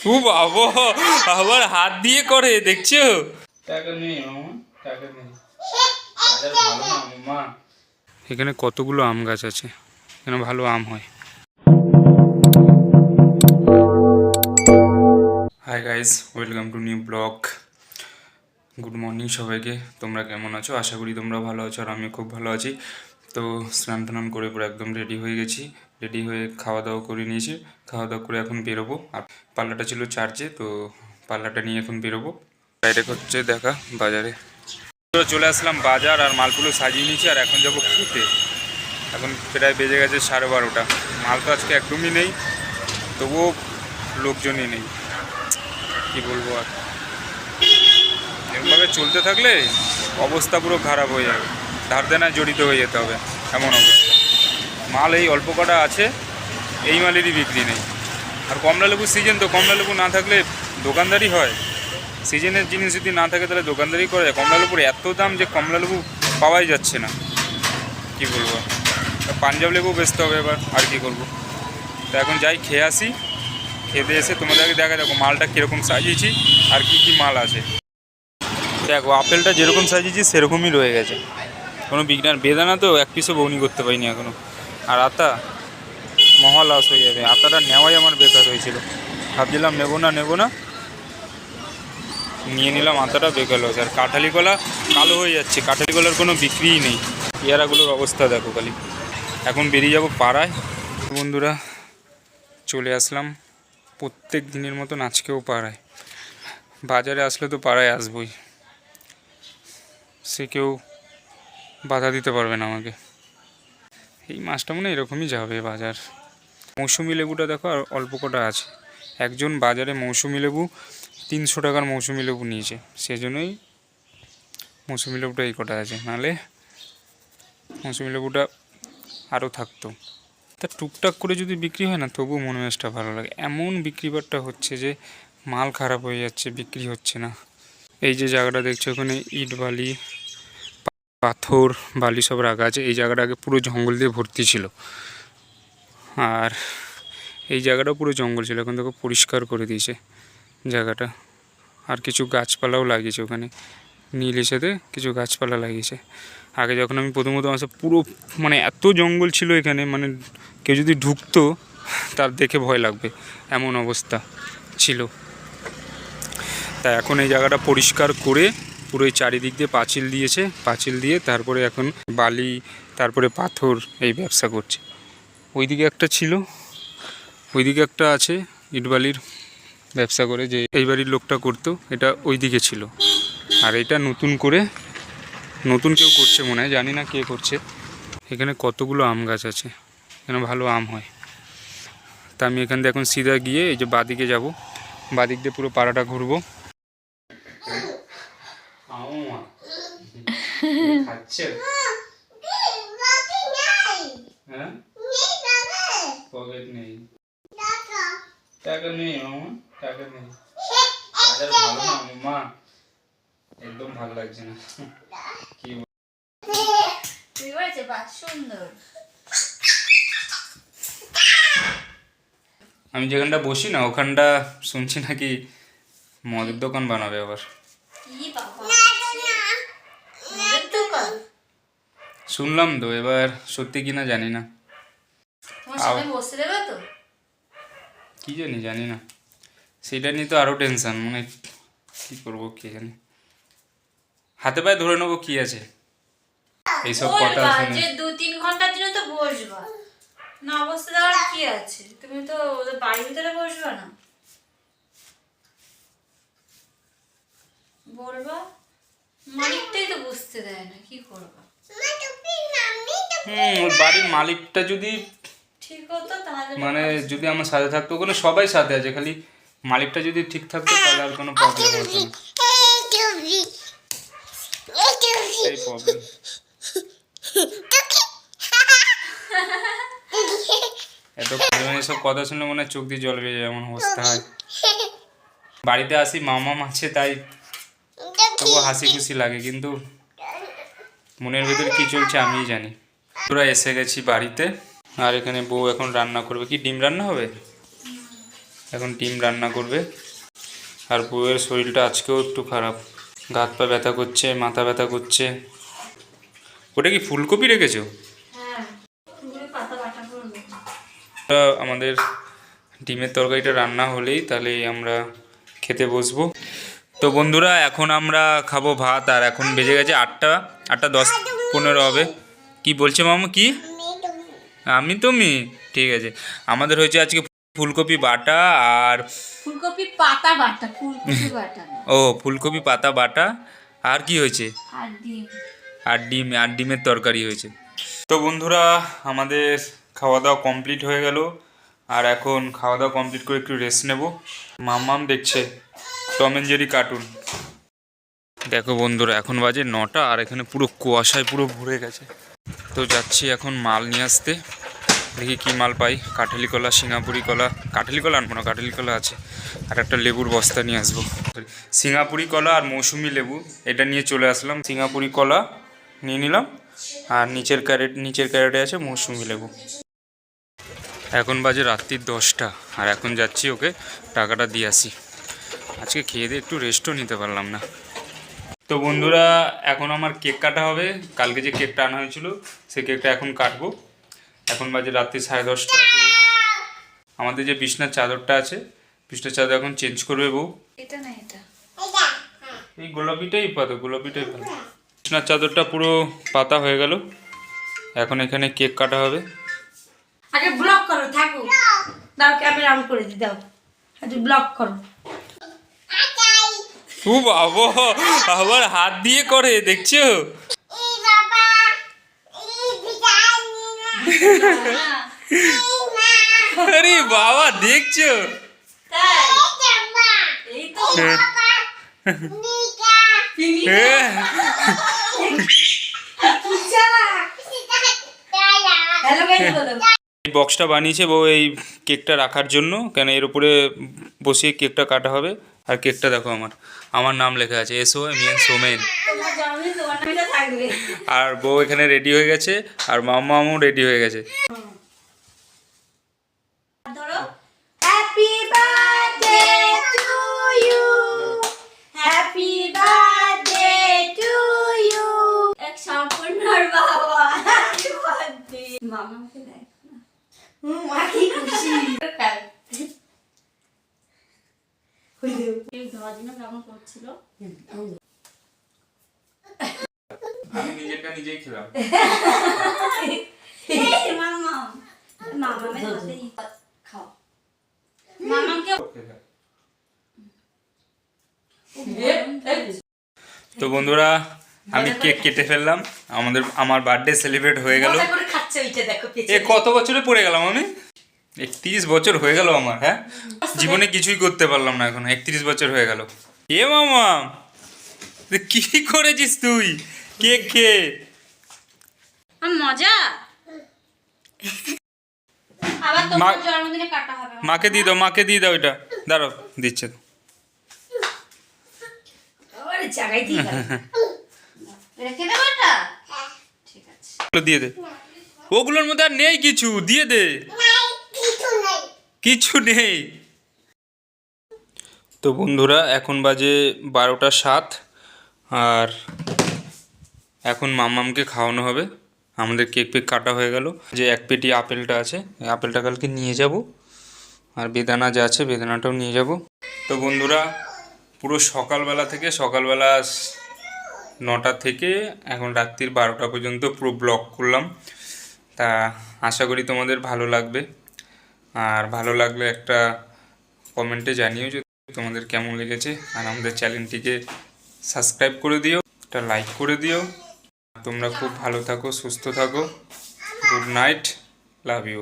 ও বাবা, আবার হাত দিয়ে করে দেখছো? টাকা নেই মামা, টাকা নেই। বাজার ভালো না মামা। এখানে কতগুলো আম গাছ আছে, এখানে ভালো আম হয়। Hi guys, welcome to new blog. Good morning সবাইকে। তোমরা কেমন আছো? আশা করি তোমরা ভালো আছো, আর আমি খুব ভালো আছি। তো স্নান টান করে পুরো একদম রেডি হয়ে গেছি। রেডি হয়ে খাওয়া দাওয়া করে নিয়েছি। খাওয়া দাওয়া করে এখন বেরোবো। আর পাল্লাটা ছিল চার্জে, তো পাল্লাটা নিয়ে এখন বেরোবো। বাইরে হচ্ছে দেখা বাজারে। চলে আসলাম বাজার, আর মালগুলো সাজিয়ে নিয়েছি, আর এখন যাবো খেতে। এখন প্রায় বেজে গেছে 12:30। মাল তো আজকে একদমই নেই, তবুও লোকজনই নেই, কি বলবো আর। এরকমভাবে চলতে থাকলে অবস্থা পুরো খারাপ হয়ে যাবে, ধার দেনায় জড়িত হয়ে যেতে হবে, এমন অবস্থা। মাল এই অল্প কটা আছে, এই মালেরই বিক্রি নেই। আর কমলালেবুর সিজন, তো কমলালেবু না থাকলে দোকানদারি হয়? সিজনের জিনিস যদি না থাকে তাহলে দোকানদারি করা যায়? কমলালেবুর এত দাম যে কমলালেবু পাওয়াই যাচ্ছে না, কি বলবো। পাঞ্জাব লেবু বেচতে হবে এবার, আর কি করবো। তো এখন যাই, খেয়ে আসি। খেতে এসে তোমাদেরকে দেখা দেখো মালটা কীরকম সাজিয়েছি আর কি কি মাল আছে। দেখো আপেলটা যেরকম সাজিয়েছি সেরকমই রয়ে গেছে, কোনো বিজ্ঞান বেদানা তো এক পিসও বউনি করতে পারিনি এখনও। আর আতা মহা লস হয়ে যাবে, আতাটা নেওয়াই আমার বেকার হয়েছিল। ভাবছিলাম নেবো না, নিয়ে নিলাম, আতাটা বেকার লস। আর কাঁঠালি কলা কালো হয়ে যাচ্ছে, কাঁঠালি কলার কোনো বিক্রিই নেই। পেয়ারাগুলোর অবস্থা দেখো খালি। এখন বেরিয়ে যাব পাড়ায়। বন্ধুরা চলে আসলাম প্রত্যেক দিনের মতন আজকেও পাড়ায়। বাজারে আসলে তো পাড়ায় আসবই, সে কেউ বাধা দিতে পারবে না আমাকে। এই মাসটা মনে এরকমই যাবে বাজার। মৌসুমি লেবুটা দেখো আর অল্প কটা আছে। একজন বাজারে মৌসুমি লেবু 300 টাকার মৌসুমি লেবু নিয়েছে, সেজন্যই মৌসুমি লেবুটা এই কটা আছে, নাহলে মৌসুমি লেবুটা আরও থাকতো। তা টুকটাক করে যদি বিক্রি হয় না, তবুও মনে মেজটা ভালো লাগে। এমন বিক্রিবারটা হচ্ছে যে মাল খারাপ হয়ে যাচ্ছে, বিক্রি হচ্ছে না। এই যে জায়গাটা দেখছো, ওখানে ইট বালি পাথর বালি সব রাখা আছে। এই জায়গাটা আগে পুরো জঙ্গল দিয়ে ভর্তি ছিল, আর এই জায়গাটাও পুরো জঙ্গল ছিল, এখন দেখো পরিষ্কার করে দিয়েছে জায়গাটা। আর কিছু গাছপালাও লাগিয়েছে ওখানে, নীল সাথে কিছু গাছপালা লাগিয়েছে। আগে যখন আমি প্রথমত আসে পুরো মানে এত জঙ্গল ছিল এখানে, মানে কেউ যদি ঢুকতো তার দেখে ভয় লাগবে, এমন অবস্থা ছিল। তা এখন এই জায়গাটা পরিষ্কার করে পুরো এই চারিদিক দিয়ে পাঁচিল দিয়েছে, পাঁচিল দিয়ে তারপরে এখন বালি তারপরে পাথর এই ব্যবসা করছে। ওইদিকে একটা ছিল, ওইদিকে একটা আছে ইটবালির ব্যবসা করে, যে এই বাড়ির লোকটা করতো, এটা ওইদিকে ছিল। আর এটা নতুন করে নতুন কেউ করছে মনে হয়, জানি না কে করছে। এখানে কতগুলো আম গাছ আছে, এখানে ভালো আম হয়। তা আমি এখান দিয়ে এখন সিধা গিয়ে এই যে বাদিকে যাব, বাদিক দিয়ে পুরো পাড়াটা ঘুরবো। টাকা নেই মামা, টাকা নেই। বাজার ভালো না মামা, একদম ভালো লাগছে না। কি সুন্দর। আমি যেখানটা বসি না, ওখানটা শুনছি নাকি মদের দোকান বানাবে আবার। শুনলাম তো, এবার সত্যি কিনা জানি না। কি জানি না, সেটা নিয়ে তো আরো টেনশন। মানে কি করবো কে জানে, হাতে পায়ে ধরে নেবো কি আছে এইসব কথা শুনে। 2-3 ঘন্টার জন্য তো বসবা না, বসতে দেওয়ার কি আছে? তুমি তো ওদের বাড়ির ভিতরে বসবা না, বলবা মালিকটাই তো বুঝতে দেয় না, কি করবা? ওই বাড়ির মালিকটা যদি ঠিক হতো তাহলে, মানে যদি আমার সাথে থাকতো, ওখানে সবাই সাথে আছে, খালি মালিকটা যদি ঠিক থাকতো তাহলে আর কোনো প্রবলেম হতো না। এই প্রবলেম। এত এসব কথা শুনে মনে হয় চোখ দিয়ে জল বেরিয়ে যায়, এমন অবস্থা হয়। বাড়িতে আসি মামা আছে, তাই তবু হাসি খুশি লাগে, কিন্তু মনের ভেতরে কি চলছে আমিই জানি। তোরা এসে গেছি বাড়িতে, আর এখানে বউ এখন রান্না করবে। কি ডিম রান্না হবে? এখন ডিম রান্না করবে। আর বউয়ের শরীরটা আজকেও একটু খারাপ, গা হাত পা ব্যথা করছে, মাথা ব্যথা করছে। ওটা কি ফুলকপি রেখেছো? হ্যাঁ, ফুলের পাতা বাটা করবো। আমাদের ডিমের তরকারিটা রান্না হলেই তাহলে আমরা খেতে বসবো। তো বন্ধুরা এখন আমরা খাবো ভাত, আর এখন বেজে গেছে 8টা 10-15 হবে। কি বলছে মামা? কি তুমি? ঠিক আছে, আমাদের হয়েছে আজকে ফুলকপি বাটা আর ফুলকপি পাতা বাটা, ফুলকপি বাটা না। ও ফুলকপি পাতা বাটা। আর কি হয়েছে? আর ডিম। আর ডিমের তরকারি হয়েছে। তো বন্ধুরা আমাদের খাওয়া দাওয়া কমপ্লিট হয়ে গেল, আর এখন খাওয়া দাওয়া কমপ্লিট করে একটু রেস্ট নেব। মাম্মাম দেখছে টম অ্যান্ড জেরি কার্টুন। দেখো বন্ধুরা এখন বাজে 9টা, আর এখানে পুরো কুয়াশায় পুরো ভরে গেছে। তো যাচ্ছি এখন মাল নিয়ে আসতে, দেখি কি মাল পাই। কাঠালি কলা, সিঙ্গাপুরি কলা, কাঠালি কলা আনবো না, কাঠালি কলা আছে। আর একটা লেবুর বস্তা নিয়ে আসবো। সিঙ্গাপুরি কলা আর মৌসুমি লেবু এটা নিয়ে চলে আসলাম। সিঙ্গাপুরি কলা নিয়ে নিলাম, আর নিচের ক্যারেটে আছে মৌসুমি লেবু। এখন বাজে রাত্রি 10টা, আর এখন যাচ্ছি ওকে টাকাটা দিয়ে আসি। আজকে খেয়ে দিয়ে একটু রেস্টও নিতে পারলাম না। তো বন্ধুরা এখন আমার কেক কাটা হবে। কালকে যে কেকটা আনা হয়েছিল সেই কেকটা এখন কাটবো। এখন বাজে রাত্রি 10:30। আমাদের যে বিছনার চাদরটা আছে, বিছনার চাদর এখন চেঞ্জ করবে বউ। এটা না, এটা এই গোলাপিটাই ভালো। বিছনার চাদরটা পুরো পাতা হয়ে গেল। এখন এখানে কেক কাটা হবে। আগে ব্লক করো, থাকো, দাও ক্যামেরা অন করে দি, দাও আগে ব্লক করো। ও বাবা, আবার হাত দিয়ে করে, দেখছো? আরে বাবা, দেখছো? এই তো হ্যালো গাইস বলো। এই বক্সটা বানিয়েছে বউ এই কেকটা রাখার জন্য, কেন এর উপরে বসিয়ে কেকটা কাটা হবে। আর কেকটা দেখো আমার নাম লেখা আছে, SOMEN সোমেন। তোমার জন্মদিন তোমার নামটা থাকবে। আর বউ এখানে রেডি হয়ে গেছে, আর মামাও রেডি হয়ে গেছে। ধরো, happy birthday to you, happy birthday to you. এক সম্পূর্ণর বাবা, হ্যাপি বার্থডে। মামাকে দেখ না, মা কি খুশি। এই ধোয়াদিনা কেমন করছিল? আমি নিজেরটা নিজেই খেলাম। এই মামা, মামামের হাতে খাও। মামাকে তো বন্ধুরা আমি কেক কেটে ফেললাম, আমার বার্থডে সেলিব্রেট হয়ে গেল। মজা করে খাচ্ছে ওইটা, দেখো এ কত বছরে পড়ে গেলাম আমি? 31 বছর হয়ে গেল আমার। হ্যাঁ, জীবনে কিছুই করতে পারলাম না, এখন 31 বছর হয়ে গেল। এ মামা, কি করেছিস তুই কেক খেয়ে? মজা। আবার তোমার জন্মদিনে কাটা হবে। মাকে দিয়ে দাও এটা। দাঁড়াও, দিচ্ছে। আরে জায়গায় দিয়ে দাও। রেখে দেবো এটা? ঠিক আছে, দিয়ে দে। ওগুলোর মধ্যে আর নেই কিছু, দিয়ে দে। কিছু নেই। তো বন্ধুরা এখন বাজে 12টা 7, আর এখন মামামকে খাওয়ানো হবে। আমাদের কেক কাটা হয়ে গেল। যে এক পেটি আপেলটা আছে, এই আপেলটা কালকে নিয়ে যাব, আর বেদানা যা আছে বেদানাটাও নিয়ে যাব। তো বন্ধুরা পুরো সকালবেলা 9টা থেকে এখন রাত্রির 12টা পর্যন্ত পুরো ব্লগ করলাম। তা আশা করি তোমাদের ভালো লাগবে, আর ভালো লাগলে একটা কমেন্টে জানিও যে তোমাদের কেমন লেগেছে। আর আমাদের চ্যানেলটিকে সাবস্ক্রাইব করে দিও, একটা লাইক করে দিও। তোমরা খুব ভালো থাকো, সুস্থ থাকো। Good night, love you.